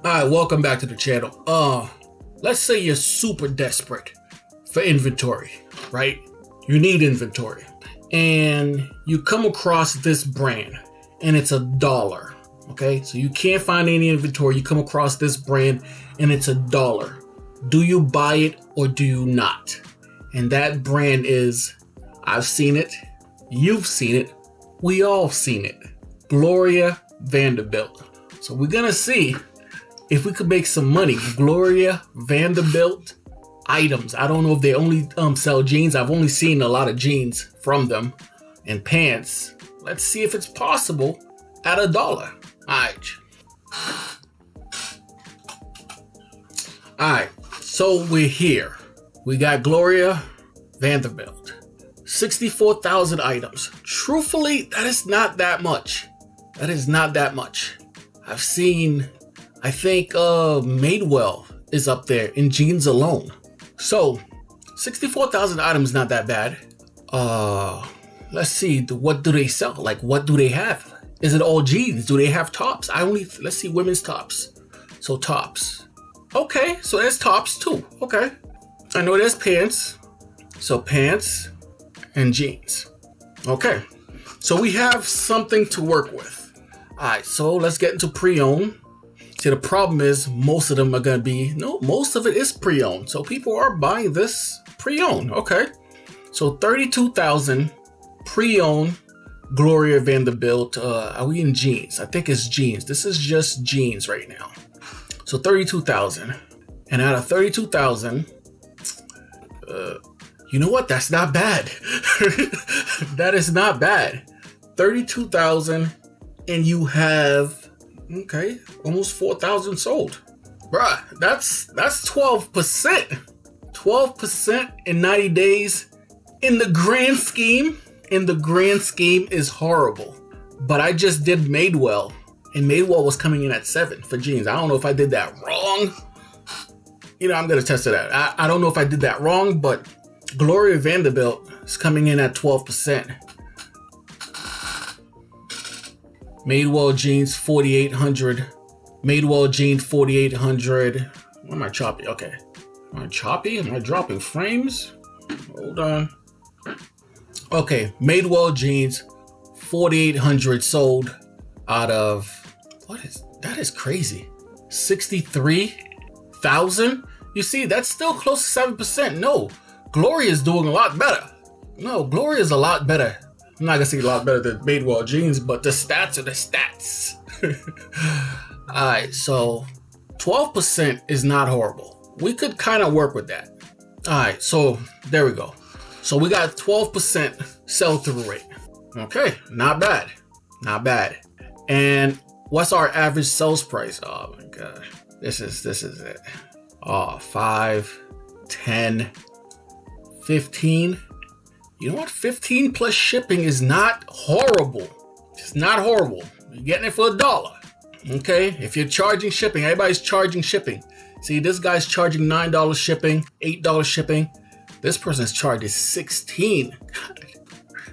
Alright, welcome back to the channel. Let's say you're super desperate for inventory, right? You need inventory. And you come across this brand and it's $1. Okay, so you can't find any inventory. You come across this brand and it's $1. Do you buy it or do you not? And that brand is, I've seen it, you've seen it, we all seen it. Gloria Vanderbilt. So we're gonna see if we could make some money. Gloria Vanderbilt items. I don't know if they only sell jeans. I've only seen a lot of jeans from them and pants. Let's see if it's possible at $1. Alright, so we're here. We got Gloria Vanderbilt. 64,000 items. Truthfully, that is not that much. That is not that much. I've seen, I think Madewell is up there in jeans alone. So 64,000 items, not that bad. Let's see, what do they sell? Like, what do they have? Is it all jeans? Do they have tops? Let's see women's tops. So tops. Okay, so there's tops too. Okay. I know there's pants. So pants and jeans. Okay. So we have something to work with. All right, so let's get into pre-owned. See, the problem is most of them are gonna be, most of it is pre-owned. So people are buying this pre-owned, okay. So 32,000 pre-owned Gloria Vanderbilt. Are we in jeans? I think it's jeans. This is just jeans right now. So 32,000. And out of 32,000, you know what? That's not bad. That is not bad. 32,000 and you have, okay, almost 4,000 sold. Bruh, that's 12%. 12% in 90 days. In the grand scheme is horrible. But I just did Madewell, and Madewell was coming in at 7 for jeans. I don't know if I did that wrong. I'm gonna test it out. I don't know if I did that wrong, but Gloria Vanderbilt is coming in at 12%. Madewell jeans 4,800. Madewell jeans 4,800. Why am I choppy? Okay. Am I choppy? Am I dropping frames? Hold on. Okay, Madewell jeans 4,800 sold out of, that is crazy. 63,000? You see, that's still close to 7%. No, Gloria is doing a lot better. No, Gloria is a lot better. I'm not gonna say a lot better than Madewell jeans, but the stats are the stats. Alright, so 12% is not horrible. We could kind of work with that. Alright, so there we go. So we got 12% sell-through rate. Okay, not bad. Not bad. And what's our average sales price? Oh my god. This is it. Oh, 5, 10, 15. You know what? 15 plus shipping is not horrible. It's not horrible. You're getting it for $1. Okay? If you're charging shipping, everybody's charging shipping. See, this guy's charging $9 shipping, $8 shipping. This person's charge is 16. God.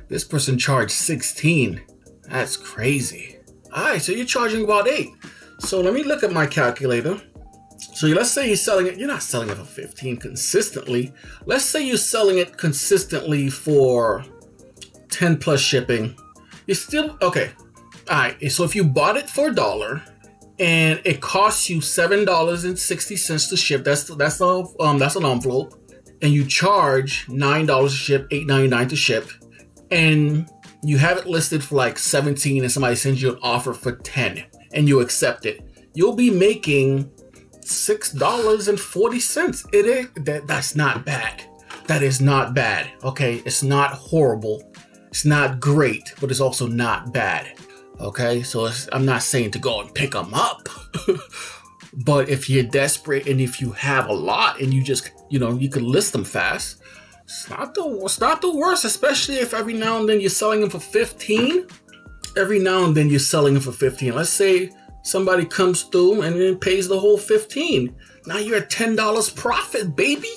This person charged 16. That's crazy. All right, so you're charging about 8. So let me look at my calculator. So let's say you're selling it. You're not selling it for 15 consistently. Let's say you're selling it consistently for 10 plus shipping. You're still, okay. All right, so if you bought it for $1 and it costs you $7.60 to ship, that's an envelope. And you charge $9 to ship, $8.99 to ship, and you have it listed for like 17 and somebody sends you an offer for 10 and you accept it, you'll be making $6.40. That's not bad. That is not bad. Okay, it's not horrible. It's not great, but it's also not bad. Okay, so I'm not saying to go and pick them up. But if you're desperate and if you have a lot and you just, you can list them fast, it's not the worst, especially if every now and then you're selling them for 15. Every now and then you're selling them for 15. Let's say somebody comes through and then pays the whole 15. Now you're at $10 profit, baby.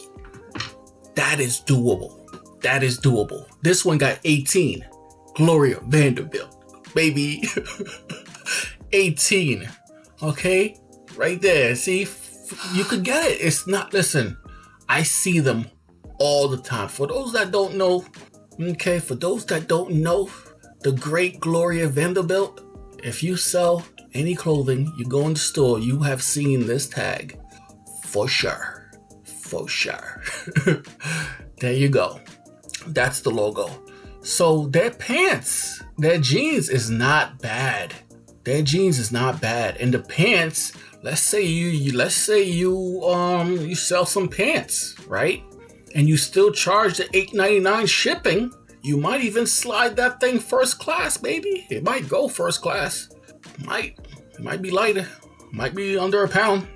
That is doable. That is doable. This one got 18. Gloria Vanderbilt, baby. 18. Okay? right there. See, you could get it. It's not, listen, I see them all the time. For those that don't know, okay, for those that don't know, the great Gloria Vanderbilt, if you sell any clothing, you go in the store, you have seen this tag for sure. For sure. There you go. That's the logo. So their pants, their jeans is not bad. Their jeans is not bad. And the pants, let's say you sell some pants, right? And you still charge the $8.99 shipping. You might even slide that thing first class, baby. It might go first class. It might be lighter. Might be under a pound.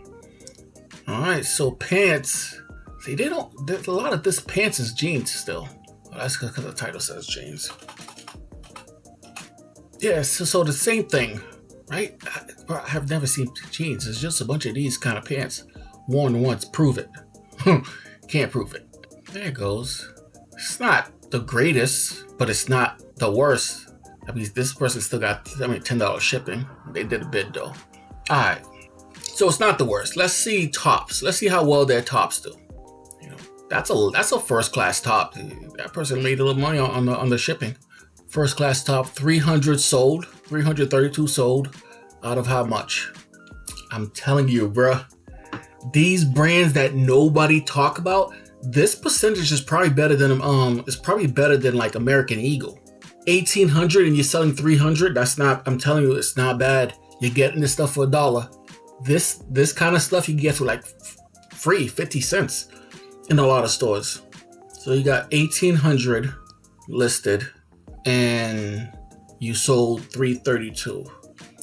All right, so pants. See, there's a lot of this pants is jeans still. Well, that's because the title says jeans. Yeah, so the same thing, right? I have never seen jeans. It's just a bunch of these kind of pants. Worn once, prove it. Can't prove it. There it goes. It's not the greatest, but it's not the worst. I mean, this person still got, $10 shipping. They did a bid though. All right. So it's not the worst. Let's see tops. Let's see how well their tops do. You know, that's a first class top. That person made a little money on the shipping. First class top, 300 sold, 332 sold. Out of how much? I'm telling you, bruh. These brands that nobody talk about, this percentage is probably better than like American Eagle. 1,800 and you're selling 300. That's not. I'm telling you, it's not bad. You're getting this stuff for $1. This kind of stuff you can get for like free, 50 cents in a lot of stores. So you got 1,800 listed and you sold 332.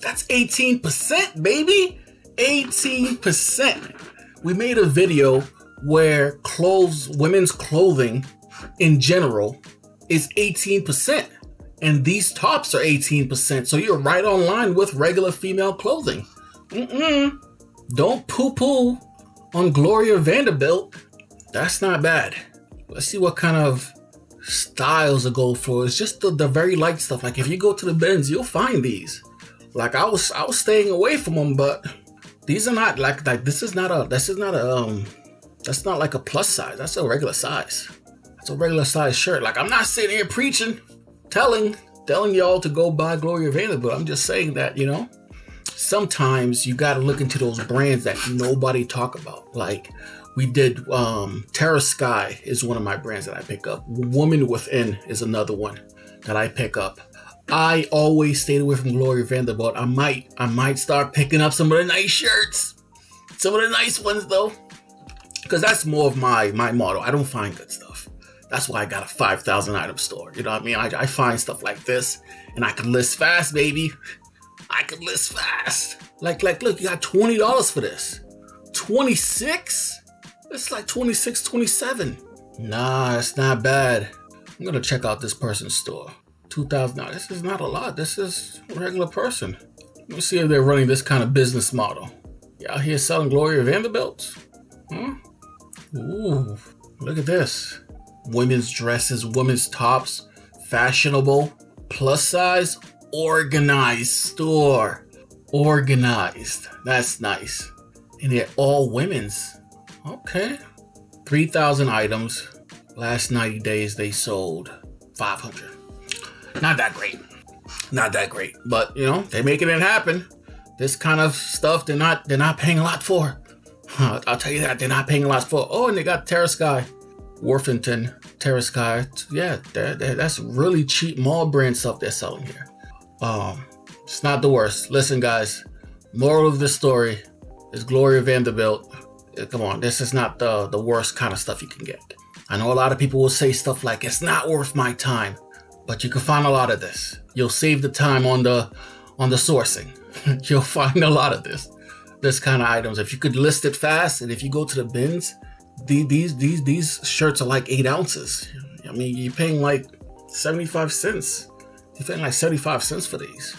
That's 18%, baby. 18%. We made a video where women's clothing in general is 18%. And these tops are 18%. So you're right on line with regular female clothing. Don't poo-poo on Gloria Vanderbilt. That's not bad. Let's see what kind of styles to go for. It's just the very light stuff. Like if you go to the bins, you'll find these. Like I was staying away from them, but these are not like that's not like a plus size. That's a regular size. That's a regular size shirt. Like I'm not sitting here preaching, telling y'all to go buy Gloria Vanderbilt. I'm just saying that, you know, sometimes you got to look into those brands that nobody talk about. Like we did, Terra Sky is one of my brands that I pick up. Woman Within is another one that I pick up. I always stayed away from Gloria Vanderbilt. I might start picking up some of the nice shirts. Some of the nice ones though. Because that's more of my motto. I don't find good stuff. That's why I got a 5,000 item store. You know what I mean? I find stuff like this and I can list fast, baby. I can list fast. Like, look, you got $20 for this. 26? It's like 26, 27. Nah, it's not bad. I'm going to check out this person's store. $2,000. This is not a lot. This is a regular person. Let me see if they're running this kind of business model. You out here selling Gloria Vanderbilt? Huh? Ooh, look at this. Women's dresses, women's tops, fashionable, plus size, organized store. Organized. That's nice. And they're all women's. Okay. 3,000 items. Last 90 days they sold 500. Not that great. Not that great. But, you know, they're making it happen. This kind of stuff they're not paying a lot for. I'll tell you that. They're not paying a lot for. Oh, and they got Terra Sky. Worthington, Terra Sky. Yeah, that's really cheap mall brand stuff they're selling here. It's not the worst. Listen, guys. Moral of this story is Gloria Vanderbilt. Come on, this is not the worst kind of stuff you can get. I know a lot of people will say stuff like, it's not worth my time. But you can find a lot of this. You'll save the time on the sourcing. You'll find a lot of this kind of items. If you could list it fast, and if you go to the bins, these shirts are like 8 ounces. I mean, you're paying like 75 cents. You're paying like 75 cents for these.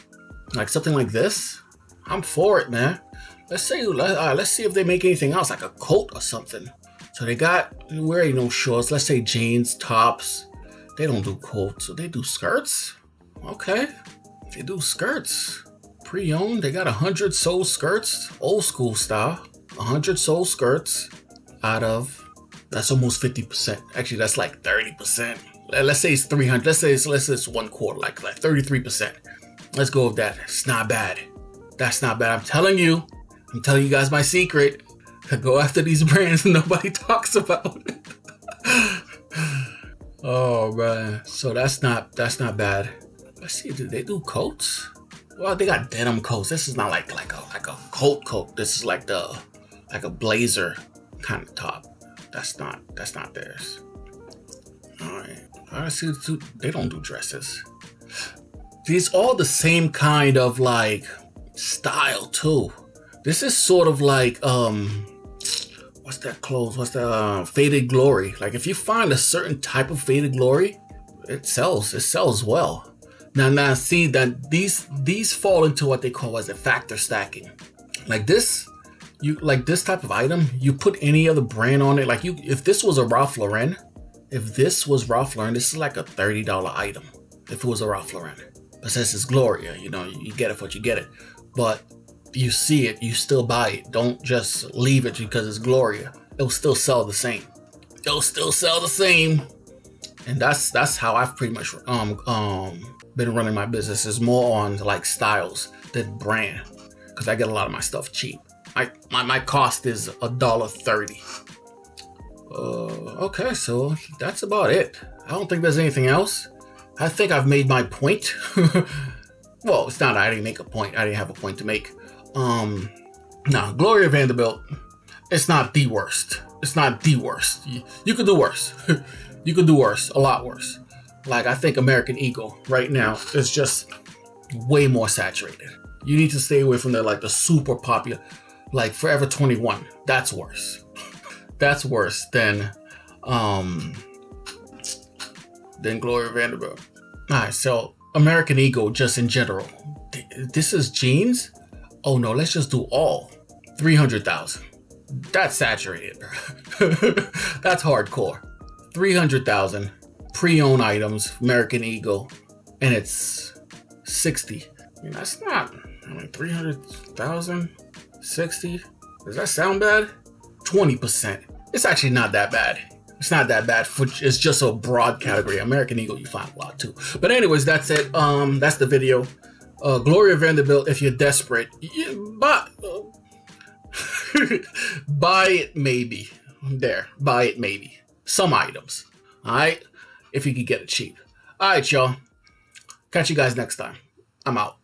Like something like this, I'm for it, man. Let's see if they make anything else, like a coat or something. So they got wearing no shorts. Let's say jeans, tops. They don't do coats, so they do skirts. Okay, they do skirts. Pre-owned, they got 100 sold skirts, old school style. 100 sold skirts out of, that's almost 50%. Actually, that's like 30%. Let's say it's 300. Let's say it's 1/4, like 33%. Let's go with that. It's not bad. That's not bad. I'm telling you guys my secret. Go after these brands nobody talks about. Oh man. So that's not bad. Let's see, do they do coats? Well, they got denim coats. This is not like a coat. This is like a blazer kind of top. That's not theirs. Alright. I see they don't do dresses. These all the same kind of like style too. This is sort of like what's that clothes? What's the faded glory? Like if you find a certain type of faded glory, it sells well. Now see that these fall into what they call as a factor stacking. Like this, this type of item, you put any other brand on it. Like if this was a Ralph Lauren, this is like a $30 item. If it was a Ralph Lauren. But since it's Gloria, you get it for what you get it. But you see it, you still buy it. Don't just leave it because it's Gloria. It'll still sell the same. And that's how I've pretty much been running my business, is more on like styles than brand, because I get a lot of my stuff cheap. My cost is $1.30. Okay, so that's about it. I don't think there's anything else. I think I've made my point. Well, it's not, I didn't make a point. I didn't have a point to make. No, Gloria Vanderbilt, it's not the worst. You could do worse. You could do worse, a lot worse. Like, I think American Eagle right now is just way more saturated. You need to stay away from the super popular, like Forever 21. That's worse. That's worse than Gloria Vanderbilt. All right, so American Eagle, just in general. This is jeans? Oh no, let's just do all. 300,000. That's saturated. That's hardcore. 300,000 pre-owned items, American Eagle, and it's 60. I mean, that's not, 300,000, 60. Does that sound bad? 20%. It's actually not that bad. It's not that bad. It's just a broad category. American Eagle, you find a lot too. But anyways, that's it. That's the video. Gloria Vanderbilt, if you're desperate, buy it maybe. Buy it maybe. Some items. Alright? If you can get it cheap. Alright, y'all. Catch you guys next time. I'm out.